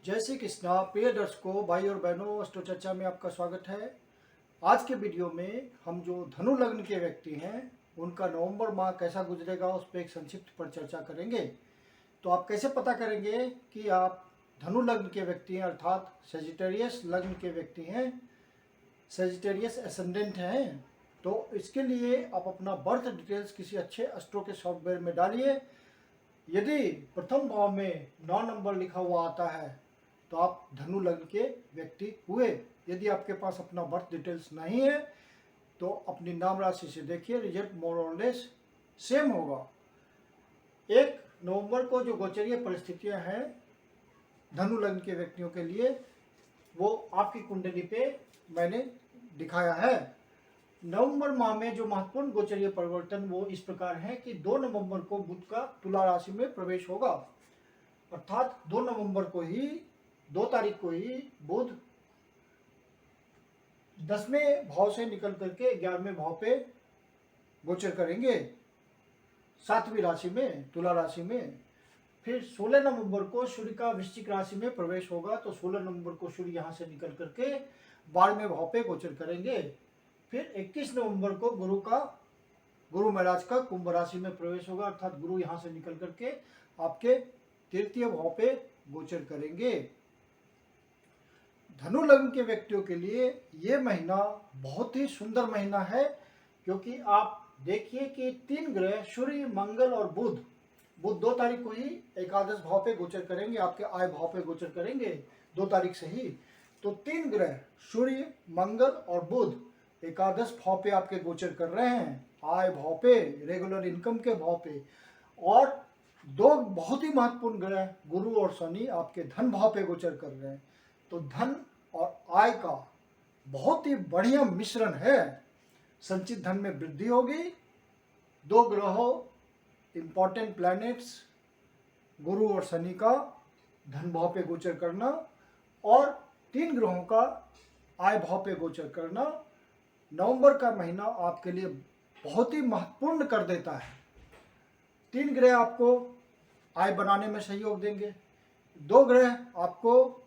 जय श्री कृष्णा। प्रिय दर्शकों, भाई और बहनों, अष्टो चर्चा में आपका स्वागत है। आज के वीडियो में हम जो धनु लग्न के व्यक्ति हैं उनका नवंबर माह कैसा गुजरेगा उस पर एक संक्षिप्त पर चर्चा करेंगे। तो आप कैसे पता करेंगे कि आप धनु लग्न के व्यक्ति हैं, अर्थात सेजिटेरियस लग्न के व्यक्ति हैं, सेजिटेरियस एसेंडेंट हैं। तो इसके लिए आप अपना बर्थ डिटेल्स किसी अच्छे एस्ट्रो के सॉफ्टवेयर में डालिए। यदि प्रथम भाव में 9 नंबर लिखा हुआ आता है तो आप धनु लग्न के व्यक्ति हुए। यदि आपके पास अपना बर्थ डिटेल्स नहीं है तो अपनी नाम राशि से देखिए, रिजल्ट मोर और लेस सेम होगा। 1 नवंबर को जो गोचरीय परिस्थितियां हैं धनु लग्न के व्यक्तियों के लिए वो आपकी कुंडली पे मैंने दिखाया है। नवंबर माह में जो महत्वपूर्ण गोचरीय परिवर्तन वो इस प्रकार है कि 2 नवंबर को बुध का तुला राशि में प्रवेश होगा, अर्थात 2 नवंबर को ही 2 तारीख को ही बुध 10वें भाव से निकल करके 11वें भाव पे गोचर करेंगे, 7वीं राशि में, तुला राशि में। फिर 16 नवंबर को सूर्य का वृश्चिक राशि में प्रवेश होगा, तो 16 नवंबर को सूर्य यहाँ से निकल करके 12वें भाव पे गोचर करेंगे। फिर 21 नवंबर को गुरु महाराज का कुंभ राशि में प्रवेश होगा, अर्थात गुरु यहाँ से निकल करके आपके 3य भाव पे गोचर करेंगे। धनु लग्न के व्यक्तियों के लिए ये महीना बहुत ही सुंदर महीना है, क्योंकि आप देखिए कि 3 ग्रह सूर्य, मंगल और बुध 2 तारीख को ही एकादश भाव पे गोचर करेंगे, आपके आय भाव पे गोचर करेंगे 2 तारीख से ही। तो 3 ग्रह सूर्य, मंगल और बुध एकादश भाव पे आपके गोचर कर रहे हैं, आय भाव पे, रेगुलर इनकम के भाव पे। और 2 बहुत ही महत्वपूर्ण ग्रह गुरु और शनि आपके धन भाव पे गोचर कर रहे हैं। तो धन और आय का बहुत ही बढ़िया मिश्रण है। संचित धन में वृद्धि होगी। 2 ग्रहों, इंपॉर्टेंट प्लैनेट्स गुरु और शनि का धन भाव पे गोचर करना और 3 ग्रहों का आय भाव पे गोचर करना नवंबर का महीना आपके लिए बहुत ही महत्वपूर्ण कर देता है। 3 ग्रह आपको आय बनाने में सहयोग देंगे, 2 ग्रह आपको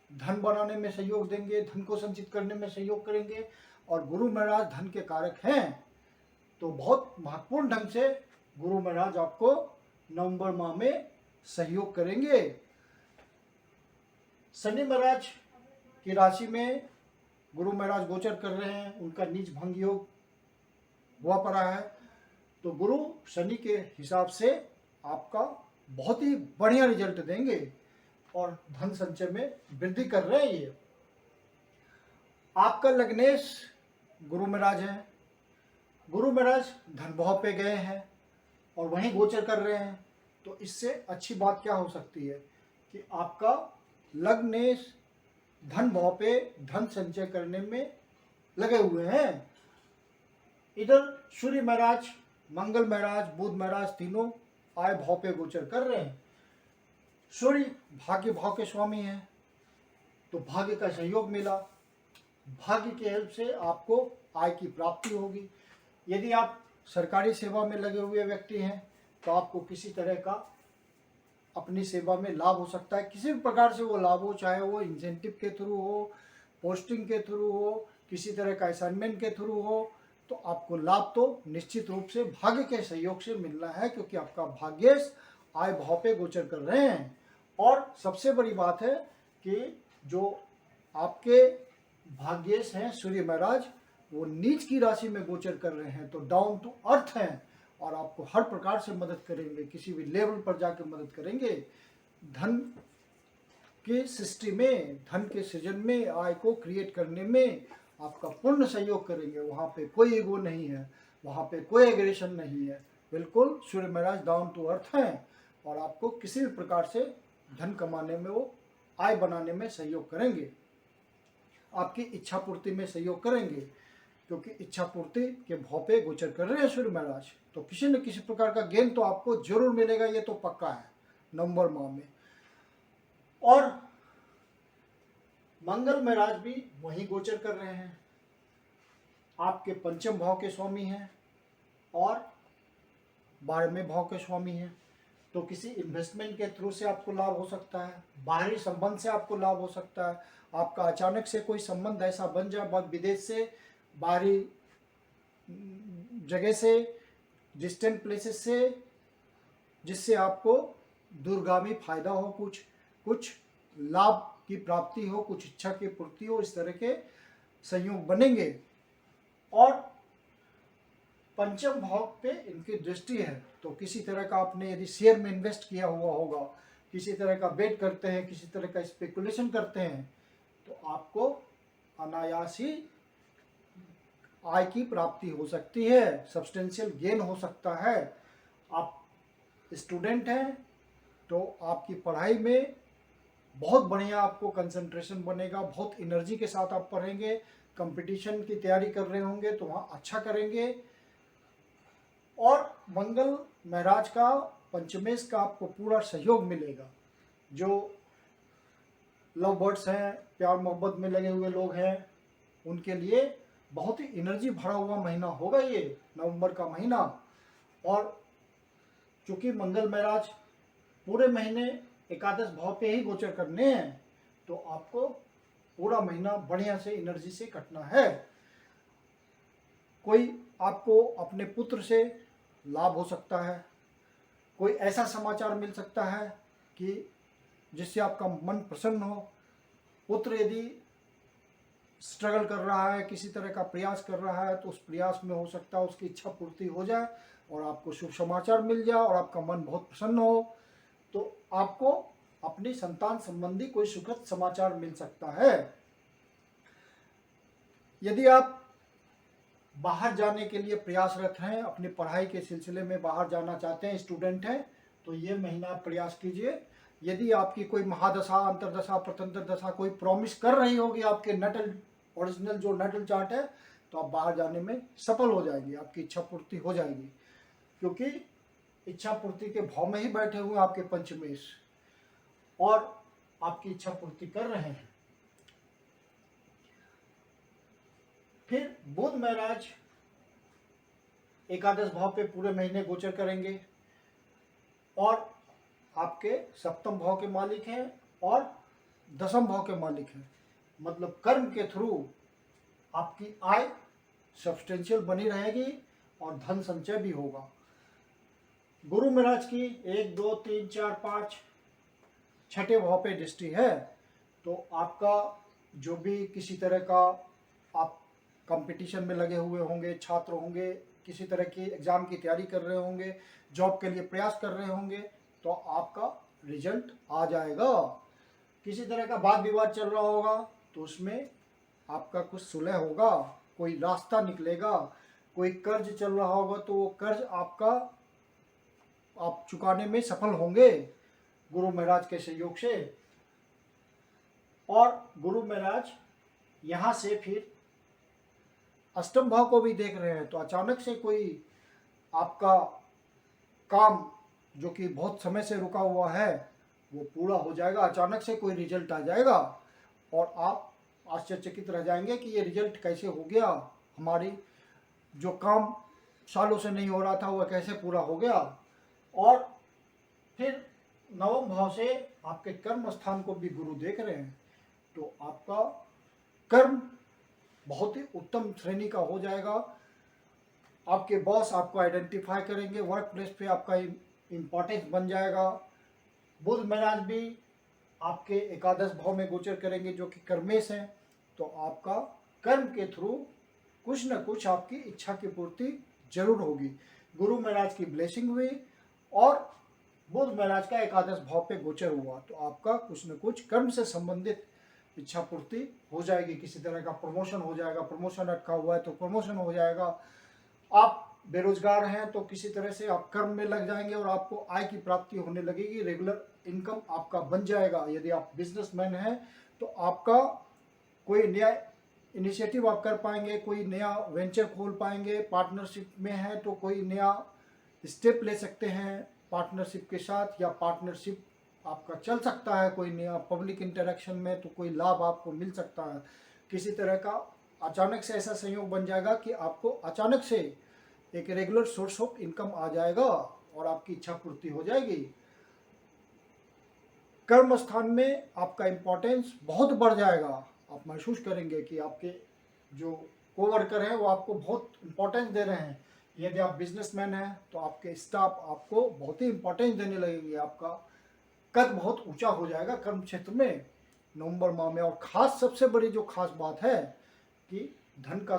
धन बनाने में सहयोग देंगे, धन को संचित करने में सहयोग करेंगे, और गुरु महाराज धन के कारक हैं। तो बहुत महत्वपूर्ण ढंग से गुरु महाराज आपको नवंबर माह में सहयोग करेंगे। शनि महाराज की राशि में गुरु महाराज गोचर कर रहे हैं, उनका नीच भंग योग हुआ पड़ा है। तो गुरु शनि के हिसाब से आपका बहुत ही बढ़िया रिजल्ट देंगे और धन संचय में वृद्धि कर रहे हैं। ये आपका लग्नेश गुरु महाराज है, गुरु महाराज धन भाव पे गए हैं और वहीं गोचर कर रहे हैं। तो इससे अच्छी बात क्या हो सकती है कि आपका लग्नेश धन भाव पे धन संचय करने में लगे हुए हैं। इधर सूर्य महाराज, मंगल महाराज, बुध महाराज तीनों आय भाव पे गोचर कर रहे हैं। सूर्य भाग्य भाव के स्वामी हैं, तो भाग्य का सहयोग मिला, भाग्य के हेल्प से आपको आय की प्राप्ति होगी। यदि आप सरकारी सेवा में लगे हुए व्यक्ति हैं तो आपको किसी तरह का अपनी सेवा में लाभ हो सकता है, किसी भी प्रकार से वो लाभ हो, चाहे वो इंसेंटिव के थ्रू हो, पोस्टिंग के थ्रू हो, किसी तरह का असाइनमेंट के थ्रू हो, तो आपको लाभ तो निश्चित रूप से भाग्य के सहयोग से मिलना है, क्योंकि आपका भाग्येश आय भाव पे गोचर कर रहे हैं। और सबसे बड़ी बात है कि जो आपके भाग्येश हैं सूर्य महाराज, वो नीच की राशि में गोचर कर रहे हैं, तो डाउन टू अर्थ हैं और आपको हर प्रकार से मदद करेंगे, किसी भी लेवल पर जाकर मदद करेंगे। धन की सृष्टि में, धन के सृजन में, आय को क्रिएट करने में आपका पूर्ण सहयोग करेंगे। वहाँ पे कोई ईगो नहीं है, वहाँ पे कोई एग्रेशन नहीं है, बिल्कुल सूर्य महाराज डाउन टू अर्थ हैं और आपको किसी भी प्रकार से धन कमाने में, वो आय बनाने में सहयोग करेंगे, आपकी इच्छा पूर्ति में सहयोग करेंगे, क्योंकि इच्छा पूर्ति के भाव पे गोचर कर रहे हैं सूर्य महाराज। तो किसी न किसी प्रकार का गेन तो आपको जरूर मिलेगा, ये तो पक्का है नवंबर माह में। और मंगल महाराज भी वहीं गोचर कर रहे हैं, आपके 5वें भाव के स्वामी हैं और 12वें भाव के स्वामी हैं। तो किसी इन्वेस्टमेंट के थ्रू से आपको लाभ हो सकता है, बाहरी संबंध से आपको लाभ हो सकता है, आपका अचानक से कोई संबंध ऐसा बन जाए बहुत विदेश से, बाहरी जगह से, डिस्टेंट प्लेसेस से, जिससे आपको दूरगामी फायदा हो, कुछ लाभ की प्राप्ति हो, कुछ इच्छा की पूर्ति हो, इस तरह के संयोग बनेंगे। और पंचम भाव पे इनकी दृष्टि है, तो किसी तरह का आपने यदि शेयर में इन्वेस्ट किया हुआ होगा, किसी तरह का बेट करते हैं, किसी तरह का स्पेकुलेशन करते हैं, तो आपको अनायास ही आय की प्राप्ति हो सकती है, सब्सटेंशियल गेन हो सकता है। आप स्टूडेंट हैं तो आपकी पढ़ाई में बहुत बढ़िया आपको कंसंट्रेशन बनेगा, बहुत एनर्जी के साथ आप पढ़ेंगे, कंपटीशन की तैयारी कर रहे होंगे तो वहाँ अच्छा करेंगे। और मंगल महाराज का पंचमेश का आपको पूरा सहयोग मिलेगा। जो लव बर्ड्स हैं, प्यार मोहब्बत में लगे हुए लोग हैं, उनके लिए बहुत ही एनर्जी भरा हुआ महीना होगा ये नवंबर का महीना। और चूंकि मंगल महाराज पूरे महीने एकादश भाव पे ही गोचर करने हैं, तो आपको पूरा महीना बढ़िया से एनर्जी से कटना है। कोई आपको अपने पुत्र से लाभ हो सकता है, कोई ऐसा समाचार मिल सकता है कि जिससे आपका मन प्रसन्न हो। पुत्र यदि स्ट्रगल कर रहा है, किसी तरह का प्रयास कर रहा है, तो उस प्रयास में हो सकता है उसकी इच्छा पूर्ति हो जाए और आपको शुभ समाचार मिल जाए और आपका मन बहुत प्रसन्न हो। तो आपको अपनी संतान संबंधी कोई सुखद समाचार मिल सकता है। यदि आप बाहर जाने के लिए प्रयासरत हैं, अपनी पढ़ाई के सिलसिले में बाहर जाना चाहते हैं, स्टूडेंट हैं, तो ये महीना आप प्रयास कीजिए। यदि आपकी कोई महादशा, अंतरदशा, प्रतंत्र दशा कोई प्रॉमिस कर रही होगी आपके नटल ओरिजिनल जो नटल चार्ट है, तो आप बाहर जाने में सफल हो जाएंगे, आपकी इच्छा पूर्ति हो जाएगी, क्योंकि इच्छा पूर्ति के भाव में ही बैठे हुए आपके पंचमेश और आपकी इच्छा पूर्ति कर रहे हैं। फिर बुध महाराज एकादश भाव पे पूरे महीने गोचर करेंगे और आपके सप्तम भाव के मालिक हैं और दसम भाव के मालिक हैं। मतलब कर्म के थ्रू आपकी आय सब्सटेंशियल बनी रहेगी और धन संचय भी होगा। गुरु महाराज की 1, 2, 3, 4, 5 छठे भाव पे दृष्टि है, तो आपका जो भी किसी तरह का आप कंपटीशन में लगे हुए होंगे, छात्र होंगे, किसी तरह की एग्ज़ाम की तैयारी कर रहे होंगे, जॉब के लिए प्रयास कर रहे होंगे, तो आपका रिजल्ट आ जाएगा। किसी तरह का वाद विवाद चल रहा होगा तो उसमें आपका कुछ सुलह होगा, कोई रास्ता निकलेगा। कोई कर्ज चल रहा होगा तो वो कर्ज आपका आप चुकाने में सफल होंगे गुरु महाराज के सहयोग से। और गुरु महाराज यहाँ से फिर अष्टम भाव को भी देख रहे हैं, तो अचानक से कोई आपका काम जो कि बहुत समय से रुका हुआ है वो पूरा हो जाएगा, अचानक से कोई रिजल्ट आ जाएगा और आप आश्चर्यचकित रह जाएंगे कि ये रिजल्ट कैसे हो गया, हमारी जो काम सालों से नहीं हो रहा था वह कैसे पूरा हो गया। और फिर नवम भाव से आपके कर्म स्थान को भी गुरु देख रहे हैं, तो आपका कर्म बहुत ही उत्तम श्रेणी का हो जाएगा। आपके बॉस आपको आइडेंटिफाई करेंगे, वर्क प्लेस पे आपका इम्पोर्टेंस बन जाएगा। बुध महाराज भी आपके एकादश भाव में गोचर करेंगे जो कि कर्मेश हैं, तो आपका कर्म के थ्रू कुछ न कुछ आपकी इच्छा की पूर्ति जरूर होगी। गुरु महाराज की ब्लेसिंग हुई और बुध महाराज का एकादश भाव पे गोचर हुआ, तो आपका कुछ न कुछ कर्म से संबंधित इच्छा पूर्ति हो जाएगी। किसी तरह का प्रमोशन हो जाएगा, प्रमोशन अटका हुआ है तो प्रमोशन हो जाएगा। आप बेरोजगार हैं तो किसी तरह से आप कर्म में लग जाएंगे और आपको आय की प्राप्ति होने लगेगी, रेगुलर इनकम आपका बन जाएगा। यदि आप बिजनेसमैन हैं तो आपका कोई नया इनिशिएटिव आप कर पाएंगे, कोई नया वेंचर खोल पाएंगे। पार्टनरशिप में है तो कोई नया स्टेप ले सकते हैं पार्टनरशिप के साथ, या पार्टनरशिप आपका चल सकता है कोई नया पब्लिक इंटरेक्शन में, तो कोई लाभ आपको मिल सकता है। किसी तरह का अचानक से ऐसा संयोग बन जाएगा कि आपको अचानक से एक रेगुलर सोर्स ऑफ इनकम आ जाएगा और आपकी इच्छा पूर्ति हो जाएगी। कर्म स्थान में आपका इम्पोर्टेंस बहुत बढ़ जाएगा। आप महसूस करेंगे कि आपके जो कोवर्कर हैं वो आपको बहुत इम्पोर्टेंस दे रहे हैं। यदि आप बिजनेसमैन हैं तो आपके स्टाफ आपको बहुत ही इम्पोर्टेंस देने लगेंगे। आपका कद बहुत ऊंचा हो जाएगा कर्म क्षेत्र में नवंबर माह में। और खास सबसे बड़ी जो खास बात है कि धन का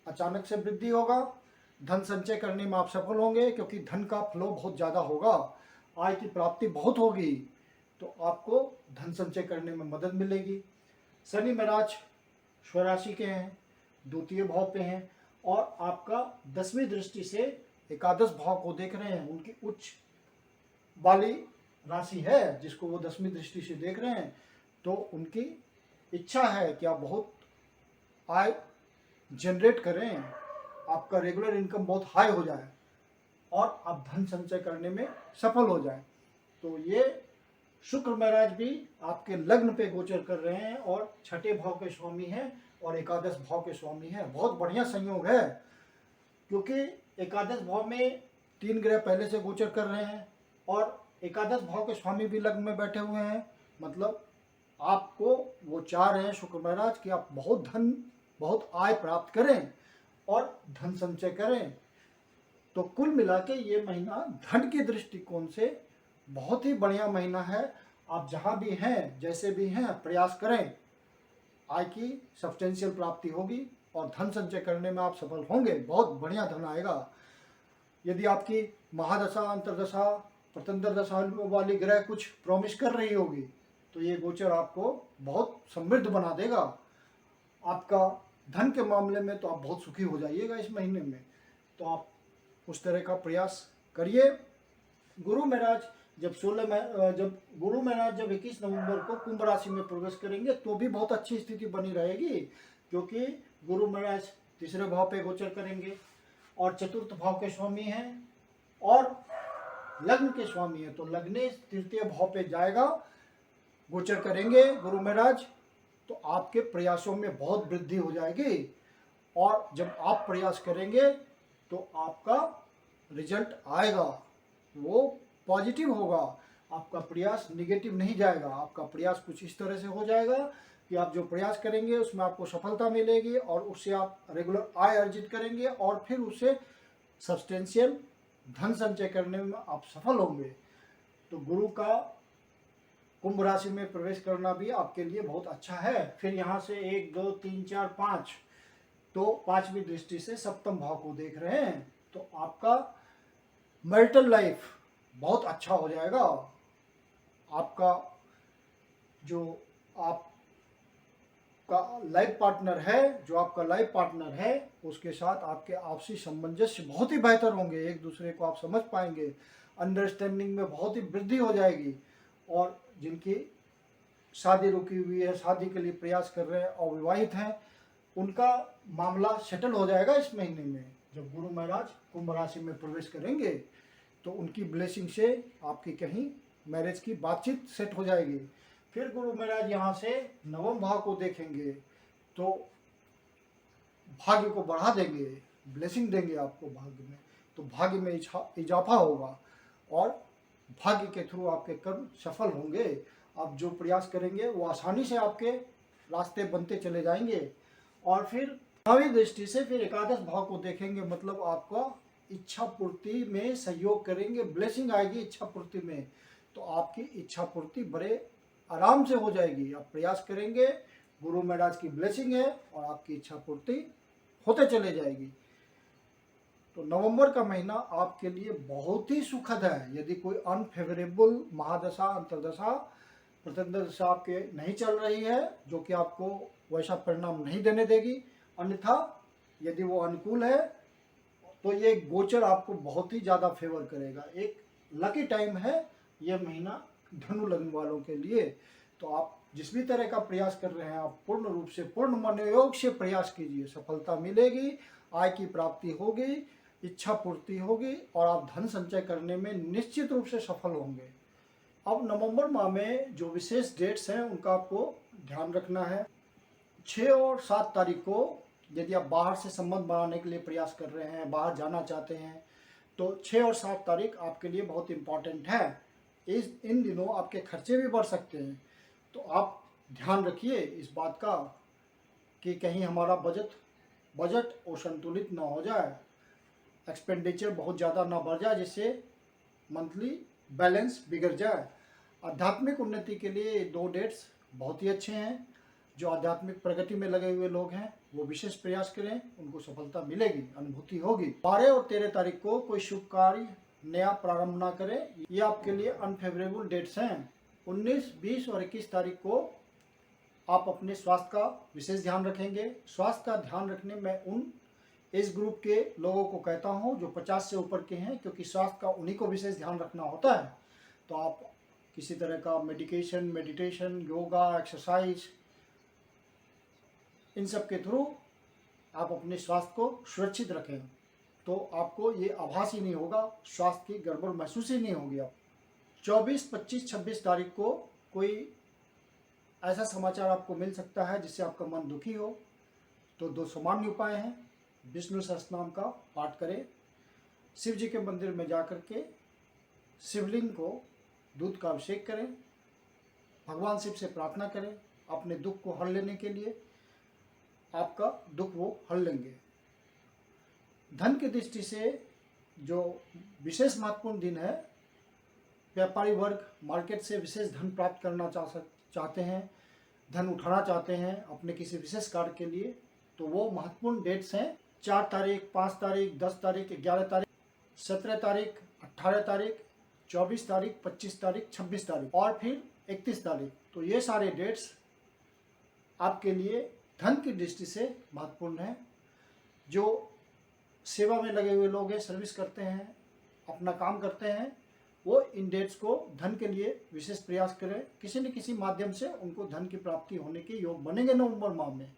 अचानक से वृद्धि होगा। धन संचय करने में आप सफल होंगे क्योंकि धन का फ्लो बहुत ज़्यादा होगा। आय की प्राप्ति बहुत होगी तो आपको धन संचय करने में मदद मिलेगी। शनि महाराज स्वराशि के हैं, द्वितीय भाव पे हैं और आपका 10वीं दृष्टि से एकादश भाव को देख रहे हैं। उनकी उच्च वाली राशि है जिसको वो 10वीं दृष्टि से देख रहे हैं। तो उनकी इच्छा है कि आप बहुत आय जनरेट करें, आपका रेगुलर इनकम बहुत हाई हो जाए और आप धन संचय करने में सफल हो जाए। तो ये शुक्र महाराज भी आपके लग्न पे गोचर कर रहे हैं और छठे भाव के स्वामी हैं और एकादश भाव के स्वामी हैं। बहुत बढ़िया संयोग है क्योंकि एकादश भाव में 3 ग्रह पहले से गोचर कर रहे हैं और एकादश भाव के स्वामी भी लग्न में बैठे हुए हैं। मतलब आपको वो चाह रहे हैं शुक्र महाराज कि आप बहुत धन, बहुत आय प्राप्त करें और धन संचय करें। तो कुल मिला के ये महीना धन के दृष्टिकोण से बहुत ही बढ़िया महीना है। आप जहाँ भी हैं, जैसे भी हैं, प्रयास करें, आय की सब्सटेंशियल प्राप्ति होगी और धन संचय करने में आप सफल होंगे। बहुत बढ़िया धन आएगा। यदि आपकी महादशा, अंतरदशा, प्रतंत्र दशा वाली ग्रह कुछ प्रॉमिस कर रही होगी तो ये गोचर आपको बहुत समृद्ध बना देगा। आपका धन के मामले में तो आप बहुत सुखी हो जाइएगा इस महीने में। तो आप उस तरह का प्रयास करिए। गुरु महाराज जब 21 नवंबर को कुंभ राशि में प्रवेश करेंगे तो भी बहुत अच्छी स्थिति बनी रहेगी क्योंकि गुरु महाराज तीसरे भाव पे गोचर करेंगे और चतुर्थ भाव के स्वामी हैं और लग्न के स्वामी हैं। तो लग्ने तृतीय भाव पे जाएगा, गोचर करेंगे गुरु महाराज। तो आपके प्रयासों में बहुत वृद्धि हो जाएगी और जब आप प्रयास करेंगे तो आपका रिजल्ट आएगा, वो पॉजिटिव होगा। आपका प्रयास निगेटिव नहीं जाएगा। आपका प्रयास कुछ इस तरह से हो जाएगा कि आप जो प्रयास करेंगे उसमें आपको सफलता मिलेगी और उससे आप रेगुलर आय अर्जित करेंगे और फिर उससे सब्सटेंशियल धन संचय करने में आप सफल होंगे। तो गुरु का कुंभ राशि में प्रवेश करना भी आपके लिए बहुत अच्छा है। फिर यहाँ से 1, 2, 3, 4, 5, तो 5वीं दृष्टि से सप्तम भाव को देख रहे हैं। तो आपका मैरिटल लाइफ बहुत अच्छा हो जाएगा। आपका जो आपका लाइफ पार्टनर है उसके साथ आपके आपसी सामंजस्य बहुत ही बेहतर होंगे। एक दूसरे को आप समझ पाएंगे, अंडरस्टैंडिंग में बहुत ही वृद्धि हो जाएगी। और जिनकी शादी रुकी हुई है, शादी के लिए प्रयास कर रहे हैं और विवाहित हैं, उनका मामला सेटल हो जाएगा इस महीने में। जब गुरु महाराज कुंभ राशि में प्रवेश करेंगे तो उनकी ब्लेसिंग से आपकी कहीं मैरिज की बातचीत सेट हो जाएगी। फिर गुरु महाराज यहाँ से नवम भाव को देखेंगे तो भाग्य को बढ़ा देंगे, ब्लेसिंग देंगे आपको भाग्य में। तो भाग्य में इजाफा होगा और भाग्य के थ्रू आपके कर्म सफल होंगे। आप जो प्रयास करेंगे वो आसानी से आपके रास्ते बनते चले जाएंगे। और फिर 9वीं दृष्टि से फिर एकादश भाव को देखेंगे, मतलब आपका इच्छा पूर्ति में सहयोग करेंगे, ब्लेसिंग आएगी इच्छा पूर्ति में। तो आपकी इच्छा पूर्ति बड़े आराम से हो जाएगी। आप प्रयास करेंगे, गुरु महाराज की ब्लेसिंग है और आपकी इच्छा पूर्ति होते चले जाएगी। तो नवंबर का महीना आपके लिए बहुत ही सुखद है। यदि कोई अनफेवरेबल महादशा, अंतरदशा, प्रतंत्र दशा आपके नहीं चल रही है जो कि आपको वैसा परिणाम नहीं देने देगी, अन्यथा यदि वो अनुकूल है तो ये गोचर आपको बहुत ही ज़्यादा फेवर करेगा। एक लकी टाइम है ये महीना धनु लग्न वालों के लिए। तो आप जिस भी तरह का प्रयास कर रहे हैं आप पूर्ण रूप से, पूर्ण मनोयोग से प्रयास कीजिए, सफलता मिलेगी, आय की प्राप्ति होगी, इच्छा पूर्ति होगी और आप धन संचय करने में निश्चित रूप से सफल होंगे। अब नवंबर माह में जो विशेष डेट्स हैं उनका आपको ध्यान रखना है। 6 और 7 तारीख को यदि आप बाहर से संबंध बनाने के लिए प्रयास कर रहे हैं, बाहर जाना चाहते हैं, तो 6 और 7 तारीख आपके लिए बहुत इम्पॉर्टेंट है। इन दिनों आपके खर्चे भी बढ़ सकते हैं। तो आप ध्यान रखिए इस बात का कि कहीं हमारा बजट असंतुलित ना हो जाए, एक्सपेंडिचर बहुत ज़्यादा ना बढ़ जाए, जिससे मंथली बैलेंस बिगड़ जाए। आध्यात्मिक उन्नति के लिए 2 डेट्स बहुत ही अच्छे हैं। जो आध्यात्मिक प्रगति में लगे हुए लोग हैं वो विशेष प्रयास करें, उनको सफलता मिलेगी, अनुभूति होगी। 12 और 13 तारीख को कोई शुभ कार्य नया प्रारंभ ना करें, ये आपके लिए अनफेवरेबल डेट्स हैं। 19, 20 और 21 तारीख को आप अपने स्वास्थ्य का विशेष ध्यान रखेंगे। स्वास्थ्य का ध्यान रखने में उन एज ग्रुप के लोगों को कहता हूं जो 50 से ऊपर के हैं, क्योंकि स्वास्थ्य का उन्हीं को विशेष ध्यान रखना होता है। तो आप किसी तरह का मेडिटेशन, योगा, एक्सरसाइज, इन सब के थ्रू आप अपने स्वास्थ्य को सुरक्षित रखें, तो आपको ये आभास ही नहीं होगा, स्वास्थ्य की गड़बड़ महसूस ही नहीं होगी। आप 24, 25, 26 तारीख को कोई ऐसा समाचार आपको मिल सकता है जिससे आपका मन दुखी हो। तो 2 सामान्य उपाय हैं। विष्णु सहस्त्रनाम का पाठ करें, शिव जी के मंदिर में जाकर के शिवलिंग को दूध का अभिषेक करें, भगवान शिव से प्रार्थना करें अपने दुख को हल लेने के लिए। आपका दुख वो हल लेंगे। धन की दृष्टि से जो विशेष महत्वपूर्ण दिन है, व्यापारी वर्ग मार्केट से विशेष धन प्राप्त करना चाहते हैं, धन उठाना चाहते हैं अपने किसी विशेष कार्य के लिए, तो वो महत्वपूर्ण डेट्स हैं। 4 तारीख, 5 तारीख, 10 तारीख, 11 तारीख, 17 तारीख, 18 तारीख, 24 तारीख, 25 तारीख, 26 तारीख और फिर 31 तारीख। तो ये सारे डेट्स आपके लिए धन की दृष्टि से महत्वपूर्ण है। जो सेवा में लगे हुए लोग हैं, सर्विस करते हैं, अपना काम करते हैं, वो इन डेट्स को धन के लिए विशेष प्रयास करें। किसी न किसी माध्यम से उनको धन की प्राप्ति होने के योग बनेंगे नवंबर माह में।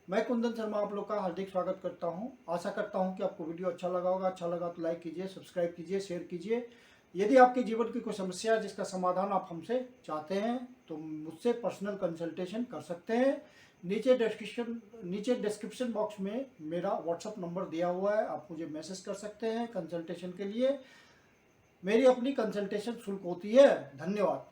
मैं कुंदन शर्मा आप लोग का हार्दिक स्वागत करता हूं। आशा करता हूं कि आपको वीडियो अच्छा लगा होगा। अच्छा लगा तो लाइक कीजिए, सब्सक्राइब कीजिए, शेयर कीजिए। यदि आपके जीवन की कोई समस्या है जिसका समाधान आप हमसे चाहते हैं तो मुझसे पर्सनल कंसल्टेशन कर सकते हैं। नीचे डिस्क्रिप्शन बॉक्स में मेरा व्हाट्सअप नंबर दिया हुआ है, आप मुझे मैसेज कर सकते हैं कंसल्टेशन के लिए। मेरी अपनी कंसल्टेशन शुल्क होती है। धन्यवाद।